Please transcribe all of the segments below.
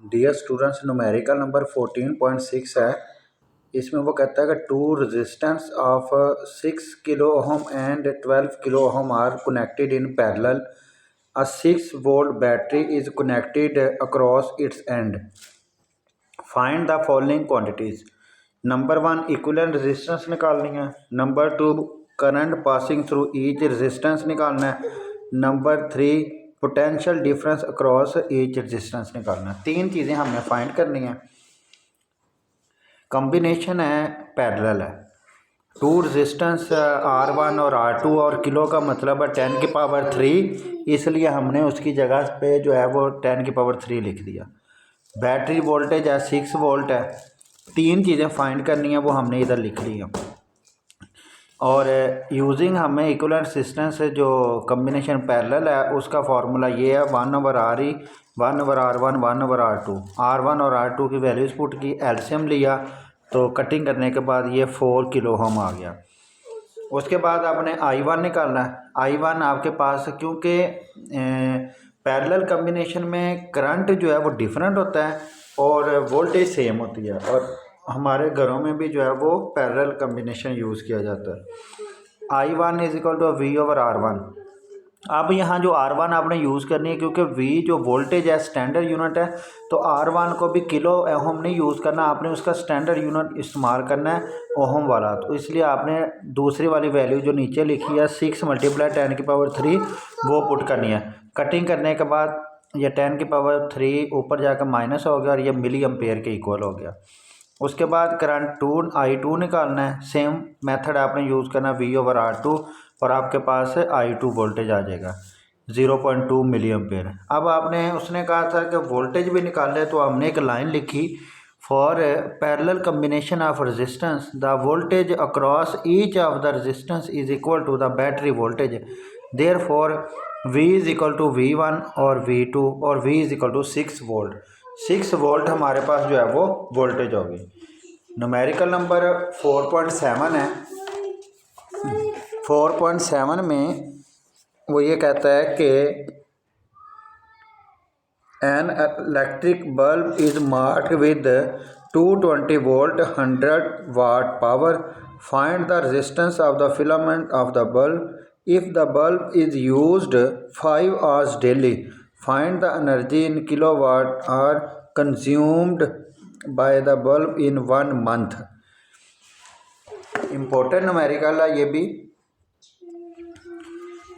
Dear students, numerical number 14.6 है। इसमें वो कहता है कि two resistance of 6 kilo ohm and 12 kilo ohm are connected in parallel. A 6 volt battery is connected across its end. Find the following quantities. Number 1 equivalent resistance निकालनी है। Number 2 current passing through each resistance निकालना है। Number 3 potential difference across each resistance निकालना है। तीन चीज़ें हमने find करनी है। कॉम्बिनेशन है, पैरेलल है। टू रेजिस्टेंस R1 और R2 और किलो का मतलब है 10 की पावर 3, इसलिए हमने उसकी जगह पे जो है वो 10 की पावर 3 लिख दिया। बैटरी वोल्टेज है 6 वोल्ट है। तीन चीज़ें फाइंड करनी है, वो हमने इधर लिख ली है। और यूजिंग हमें इक्विवेलेंट रेजिस्टेंस जो कॉम्बिनेशन पैरेलल है उसका फार्मूला ये है 1/RE 1/R1 1/R2। R1 और R2 की वैल्यूज पुट की, एलसीएम लिया तो कटिंग करने के बाद ये 4 किलो ओम आ गया। उसके बाद आपने I1 निकालना है। I1 आपके पास, क्योंकि पैरेलल कॉम्बिनेशन में करंट जो है वो डिफरेंट होता है और वोल्टेज सेम होती है, और हमारे घरों में भी जो है वो पैरेलल कॉम्बिनेशन यूज़ किया जाता है। I1 is equal to V/R1। अब यहाँ जो R1 आपने यूज़ करनी है, क्योंकि V जो वोल्टेज है स्टैंडर्ड यूनिट है, तो R1 को भी किलो ओहम नहीं यूज़ करना, आपने उसका स्टैंडर्ड यूनिट इस्तेमाल करना है, ओहम वाला। तो इसलिए आपने दूसरी वाली वैल्यू जो नीचे लिखी है 6 × 10 की पावर 3 वो पुट करनी है। कटिंग करने के बाद ये 10 की पावर 3 ऊपर जाकर माइनस हो गया और ये मिली एम्पेयर के इक्वल हो गया। उसके बाद करंट I2 निकालना है। सेम मेथड आपने यूज़ करना V/R2 और आपके पास I2 वोल्टेज आ जाएगा 0.2 मिली एम्पेयर। अब आपने उसने कहा था कि वोल्टेज भी निकाले, तो हमने एक लाइन लिखी, for parallel combination of resistance the voltage across each of the resistance is equal to the battery voltage. Therefore V is equal to V1 और V2 और V is equal to 6 volt. 6 volt हमारे पास जो है वो voltage होगी। Numerical number 4.7 है। 4.7 में वो ये कहता है कि an electric bulb is marked with 220 volt 100 watt power. Find the resistance of the filament of the bulb if the bulb is used 5 hours daily. Find the energy in kilowatt hour consumed by the bulb in 1 month। Important numerical है ये भी।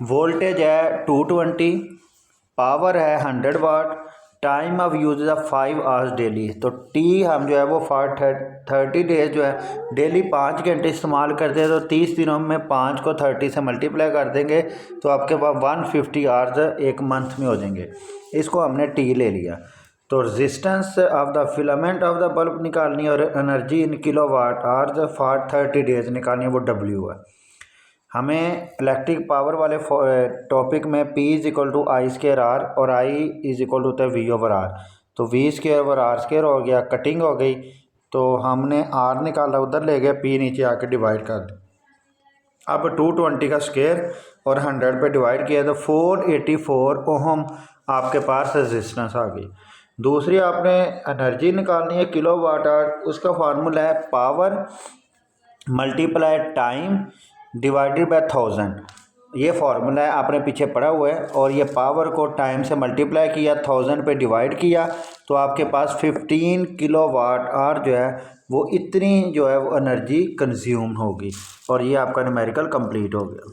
Voltage है 220, power है 100 वाट, time of use है 5 hours daily. तो T हम जो है वो 30 डेज जो है डेली 5 घंटे इस्तेमाल करते हैं, तो 30 दिनों में 5 को 30 से मल्टीप्लाई कर देंगे तो आपके पास 150 आवर्स एक मंथ में हो जाएंगे। इसको हमने टी ले लिया। तो resistance of the filament of the bulb निकालनी है और energy in kilowatt hours for 30 days निकालनी है, वो W है। हमें इलेक्ट्रिक पावर वाले टॉपिक में P is equal to I²R और I इज इक्वल टू होता है V/R। तो V²/R² हो गया, कटिंग हो गई, तो हमने R निकाला उधर ले गए, P नीचे आके डिवाइड कर दिया। अब 220 का स्क्वायर और 100 पे डिवाइड किया तो 484 ओहम आपके पास रेजिस्टेंस आ गई। दूसरी आपने एनर्जी निकालनी है किलोवाट आवर। उसका फार्मूला है power multiply time divided by 1000। ये फार्मूला है, आपने पीछे पढ़ा हुआ है, और ये पावर को टाइम से मल्टीप्लाई किया, 1000 पे डिवाइड किया, तो आपके पास 15 किलोवाट आवर जो है वो इतनी जो है वो एनर्जी कंज्यूम होगी। और ये आपका न्यूमेरिकल कंप्लीट हो गया।